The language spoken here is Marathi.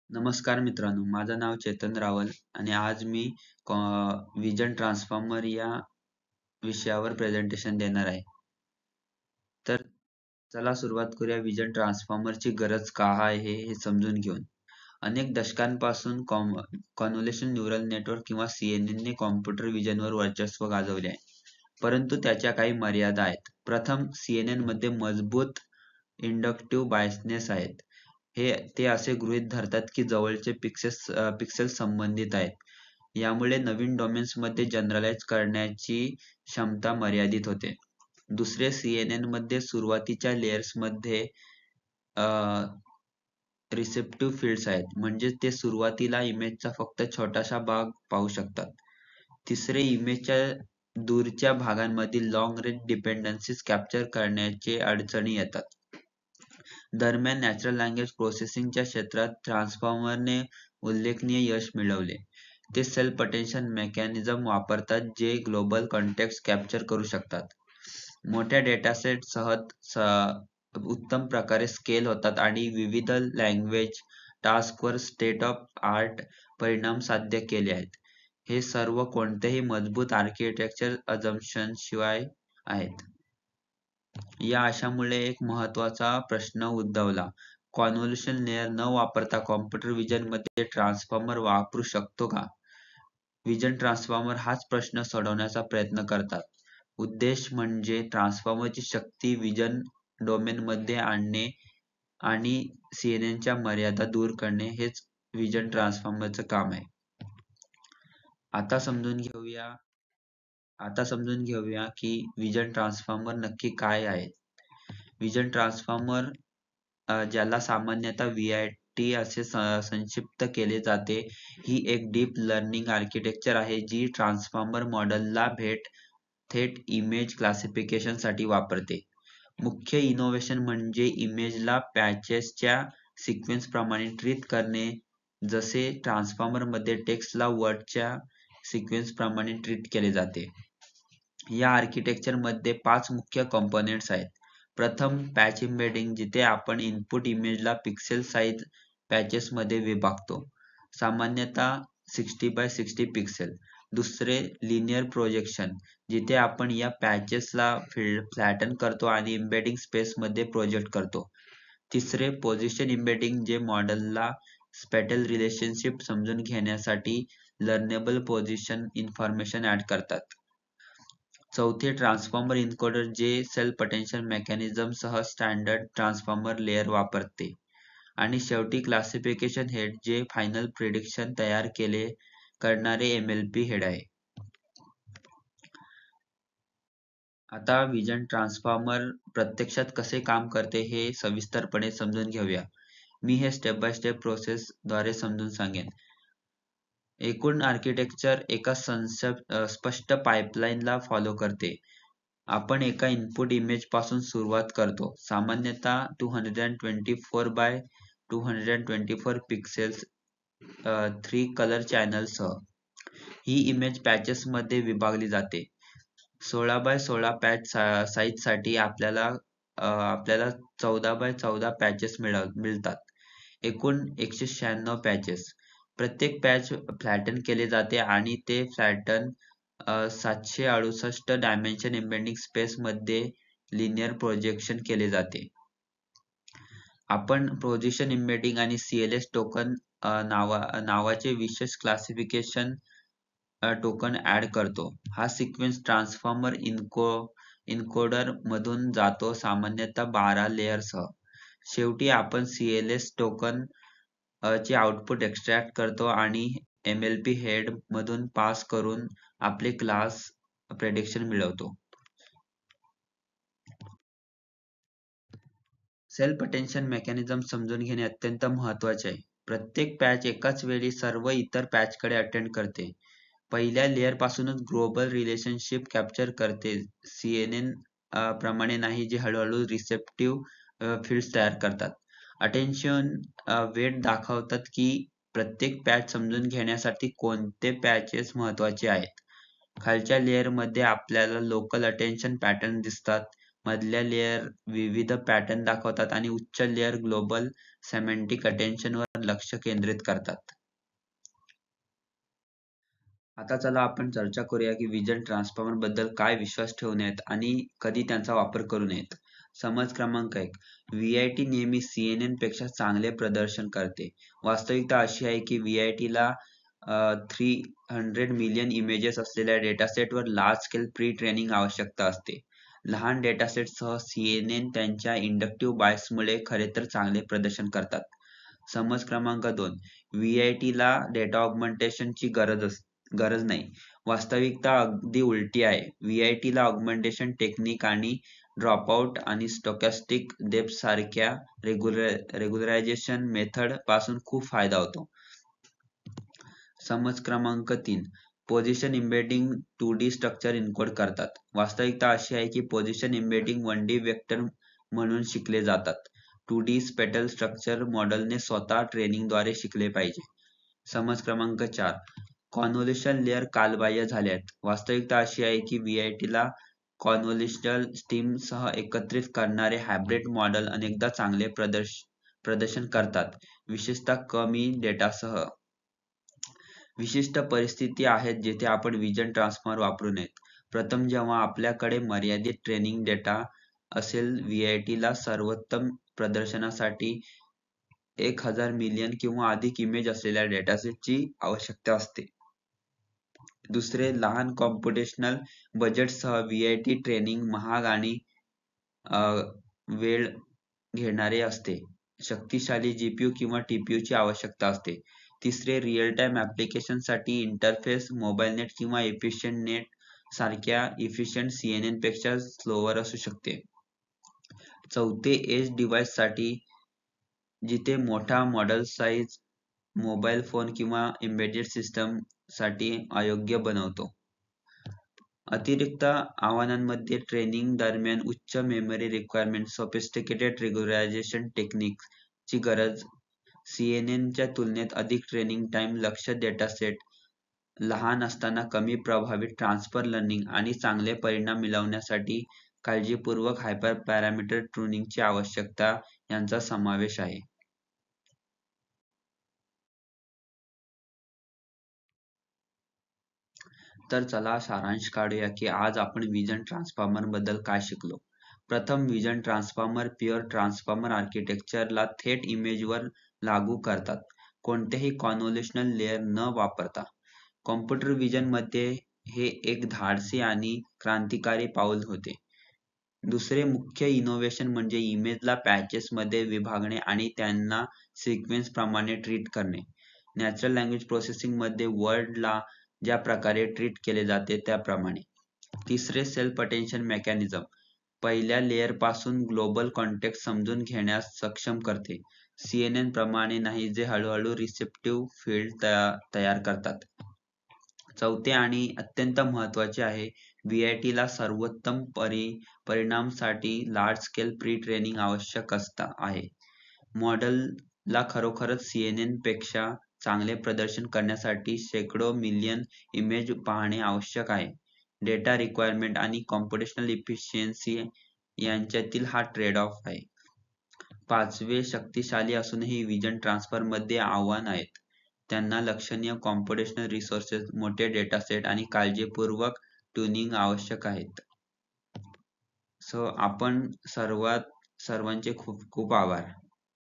नमस्कार मित्रांनो, माझं नाव चेतन रावल आणि आज मी विजन ट्रान्सफॉर्मर या विषयावर प्रेझेंटेशन देणार आहे. तर चला सुरुवात करूया. विजन ट्रान्सफॉर्मरची गरज का आहे हे समजून घेऊन. अनेक दशकांपासून कॉन्व्होल्युशन न्यूरल नेटवर्क किंवा CNN ने कॉम्प्युटर विजनवर वर्चस्व गाजवले आहे. परंतु त्याच्या काही मर्यादा आहेत. प्रथम, CNN मध्ये मजबूत इंडक्टिव्ह बायसनेस आहेत. ते असे गृहीत धरतात की जवळचे पिक्सेल्स संबंधित आहेत. यामुळे नवीन डोमेन्समध्ये जनरलाइज करण्याची क्षमता मर्यादित होते. दुसरे, CNN मध्ये सुरुवातीच्या लेयर्समध्ये रिसेप्टिव्ह फील्ड्स आहेत, म्हणजे ते सुरुवातीला इमेजचा फक्त छोटासा भाग पाहू शकतात. तिसरे, इमेजच्या दूरच्या भागांमधील लॉंग रेंज डिपेंडन्सीज कॅप्चर करण्याचे अडचणी येतात. दरम्यान, नॅचरल लँग्वेज प्रोसेसिंगच्या क्षेत्रात ट्रान्सफॉर्मरने उल्लेखनीय यश मिळवले. ते सेल्फ अटेन्शन मेकॅनिझम वापरतात जे ग्लोबल कॉन्टेक्स्ट कॅप्चर करू शकतात. मोठ्या डेटासेटसह उत्तम प्रकारे स्केल होतात आणि विविध लँग्वेज टास्कवर स्टेट ऑफ आर्ट परिणाम साध्य केले आहेत. हे सर्व कोणत्याही मजबूत आर्किटेक्चर अझम्पशन शिवाय आहेत. या आशामुळे एक महत्त्वाचा प्रश्न उद्भवला: कॉन्व्होल्युशन लेयर न वापरता कॉम्प्युटर विजन मध्ये ट्रान्सफॉर्मर वापरू शकतो का? विजन ट्रान्सफॉर्मर हाच प्रश्न सोडवण्याचा प्रयत्न करतात. उद्देश म्हणजे ट्रान्सफॉर्मरची शक्ती विजन डोमेनमध्ये आणणे आणि CNNच्या मर्यादा दूर करणे हेच विजन ट्रान्सफॉर्मरचं काम आहे. आता समजून घेऊया की विजन ट्रान्सफॉर्मर नक्की काय आहे. विजन ट्रान्सफॉर्मर, ज्याला सामान्यतः VIT असे संक्षिप्त केले जाते, ही एक डीप लर्निंग आर्किटेक्चर आहे जी ट्रान्सफॉर्मर मॉडेलला थेट इमेज क्लासिफिकेशन साठी वापरते. मुख्य इनोव्हेशन म्हणजे इमेजला पॅचेसच्या सिक्वेन्स प्रमाणे ट्रीट करणे, जसे ट्रान्सफॉर्मर मध्ये टेक्स्टला वर्डच्या सिक्वेन्स प्रमाणे ट्रीट केले जाते. या आर्किटेक्चर मध्ये 5 मुख्य कंपोनेंट्स आहेत. प्रथम, पॅच एम्बेडिंग, जिथे आपण इनपुट इमेजला पिक्सेल साइज पॅचेस मध्ये विभागतो, सामान्यतः 60x60 पिक्सेल. दुसरे, लिनियर प्रोजेक्शन, जिथे आपण या पॅचेसला फ्लॅटन करतो आणि एम्बेडिंग स्पेस मध्ये प्रोजेक्ट करतो. तिसरे, पोझिशन एम्बेडिंग, जे मॉडेलला स्पॅटियल रिलेशनशिप समजून घेण्यासाठी लर्नेबल पोझिशन इन्फॉर्मेशन ऍड करतात. चौथे, ट्रान्सफॉर्मर इन्कोडर, जे सेल्फ अटेन्शन मेकॅनिझम सह स्टँडर्ड ट्रान्सफॉर्मर लेयर वापरते. आणि शेवटी, क्लासिफिकेशन हेड, जे फायनल प्रिडिक्शन तयार करणारे MLP हेड आहे. आता विजन ट्रान्सफॉर्मर प्रत्यक्षात कसे काम करते हे सविस्तरपणे समजून घेऊया. मी हे स्टेप बाय स्टेप प्रोसेस द्वारे समजून सांगेन. एकूण आर्किटेक्चर एका स्पष्ट पाइपलाईनला फॉलो करते. आपण एका इनपुट इमेज पासून सुरुवात करतो, सामान्यतः 224x224 पिक्सेल्स 3 कलर चॅनलसह. ही इमेज पॅचेस मध्ये विभागली जाते. 16x16 पॅच साइजसाठी आपल्याला 14x14 पॅचेस मिळतात. एकूण 196 पॅचेस. प्रत्येक पॅच फ्लॅटन केले जाते आणि ते फ्लॅटन 768 डायमेन्शन एम्बेडिंग स्पेस मध्ये लिनियर प्रोजेक्शन केले जाते. आपण पोझिशन एम्बेडिंग आणि CLS टोकन नावाचे विशेष क्लासिफिकेशन टोकन ऍड करतो. हा सिक्वेन्स ट्रान्सफॉर्मर इन्कोडर मधून जातो, सामान्यतः 12 लेयरसह. शेवटी आपण CLS टोकन चे आउटपुट एक्सट्रॅक्ट करतो आणि MLP हेड मधून पास करून आपले क्लास प्रेडिक्शन मिळवतो. सेल्फ अटेन्शन मेकॅनिझम समजून घेणे अत्यंत महत्त्वाचे आहे. प्रत्येक पॅच एकाच वेळी सर्व इतर पॅचकडे अटेंड करते. पहिल्या लेयर पासूनच ग्लोबल रिलेशनशिप कॅप्चर करते, CNN प्रमाणे नाही, जे हळूहळू रिसेप्टिव्ह फील्ड्स तयार करतात. अटेन्शन वेट दाखवतात की प्रत्येक पॅच समजून घेण्यासाठी कोणते पॅचेस महत्त्वाचे आहेत. खालच्या लेयर मध्ये आपल्याला लोकल अटेन्शन पॅटर्न दिसतात, मधल्या लेयर विविध पॅटर्न दाखवतात आणि उच्च लेयर ग्लोबल सेमॅन्टिक अटेन्शन वर लक्ष केंद्रित करतात. आता चला आपण चर्चा करूया की विजन ट्रान्सफॉर्मर बद्दल काय विश्वास ठेवू नयेत आणि कधी त्यांचा वापर करू नयेत. समज क्रमांक 1. VIT नेहमी CNN पेक्षा चांगले प्रदर्शन करते. वास्तविकता अशी आहे की VIT ला 300 मिलियन इमेजेस असलेल्या डेटासेटवर लार्ज स्केल प्री ट्रेनिंग आवश्यकता असते. लहान डेटासेटसह CNN त्यांच्या इंडक्टिव्ह बायसमुळे खरे तर चांगले प्रदर्शन करतात. समज क्रमांक 2. VIT ला डेटा ऑगमेंटेशनची गरज नाही. वास्तविकता अगदी उलटी आहे. VIT ला ऑगमेंटेशन टेक्निक आणि ड्रॉपआउट आणि स्टोकॅस्टिक डेप्थ सारख्या रेग्युलरायझेशन मेथड पासून खूप फायदा होतो. समज क्रमांक 3. Position embedding 2D structure encode करतात. वास्तविकता अशी आहे की पोझिशन एम्बेडिंग 1D वेक्टर म्हणून शिकले जातात. 2D स्पेटल स्ट्रक्चर मॉडेलने स्वतः ट्रेनिंगद्वारे शिकले पाहिजे. समज क्रमांक 4. कॉन्व्होल्युशन लेयर कालबाह्य झाले आहेत. वास्तविकता अशी आहे की VIT ला कॉन्व्होल्युशनल स्टीम सह एकत्रित करणारे हायब्रिड मॉडेल अनेकदा चांगले प्रदर्शन करतात, विशेषतः कमी डेटासह. विशिष्ट परिस्थिती आहेत जेथे आपण विजन ट्रान्सफॉर्मर वापरू नयेत. प्रथम, जेव्हा आपल्याकडे मर्यादित ट्रेनिंग डेटा असेल, VIT ला सर्वोत्तम प्रदर्शनासाठी 1000 मिलियन किंवा अधिक इमेज असलेल्या डेटासेटची आवश्यकता असते. दुसरे, लहान कॉम्प्युटेशनल बजेटसह VIT ट्रेनिंग महाग आणि वेळ घेणारे असते. शक्तिशाली GPU किंवा TPU ची आवश्यकता असते. तिसरे, रिअल टाइम ॲप्लिकेशनसाठी इंटरफेस मोबाईल नेट किंवा एफिशियंट नेट सारख्या इफिशियंट CNN पेक्षा स्लोवर असू शकते. चौथे, एज डिव्हाइससाठी जिथे मोठा मॉडेल साइज मोबाईल फोन किंवा एम्बेडेड सिस्टम साठी अयोग्य बनवतो. अतिरिक्त आव्हानांमध्ये ट्रेनिंग दरम्यान उच्च memory requirement, sophisticated regularization techniques ची गरज, CNN च्या तुलनेत अधिक ट्रेनिंग टाइम, लक्ष्य डेटासेट लहान असताना कमी प्रभावी ट्रान्सफर लर्निंग आणि चांगले परिणाम मिळवण्यासाठी काळजीपूर्वक हायपर पॅरामीटर ट्यूनिंगची आवश्यकता यांचा समावेश आहे. तर चला सारांश काढूया की आज आपण विजन ट्रान्सफॉर्मर बद्दल काय शिकलो. प्रथम, विजन ट्रान्सफॉर्मर प्युअर ट्रान्सफॉर्मर आर्किटेक्चरला थेट इमेजवर लागू करतात, कोणतेही कॉन्व्होल्युशनल लेयर न वापरता. कॉम्प्युटर विजन मध्ये हे एक धाडसी आणि क्रांतिकारी पाऊल होते. दुसरे मुख्य इनोव्हेशन म्हणजे इमेजला पॅचेस मध्ये विभागणे आणि त्यांना सिक्वेन्स प्रमाणे ट्रीट करणे. नॅचरल लँग्वेज प्रोसेसिंग मध्ये वर्डला ज्या प्रकारे ट्रीट केले जाते त्याप्रमाणे. तिसरे, सेल्फ अटेन्शन मेकॅनिझम पहिल्या लेयर पासून ग्लोबल कॉन्टेक्स्ट समजून घेण्यास सक्षम करते. CNN प्रमाणे नाही, जे हळूहळू रिसेप्टिव्ह फील्ड तयार करतात. चौथे आणि अत्यंत महत्त्वाचे आहे, VIT ला सर्वोत्तम परिणामसाठी लार्ज स्केल प्री ट्रेनिंग आवश्यक आहे. मॉडेलला खरोखरच CNN पेक्षा चांगले प्रदर्शन करण्यासाठी शेकडो मिलियन इमेज पाहणे आवश्यक आहे. डेटा रिक्वायरमेंट आणि कॉम्प्युटेशनल इफिशियन्सी यांच्यातील हा ट्रेड ऑफ आहे. पाचवे, शक्तिशाली असूनही विजन ट्रान्सफर मध्ये आव्हान आहेत. त्यांना लक्षणीय कॉम्प्युटेशनल रिसोर्सेस, मोठे डेटासेट आणि काळजीपूर्वक ट्यूनिंग आवश्यक आहेत. आपण सर्वांचे खूप खूप आभार.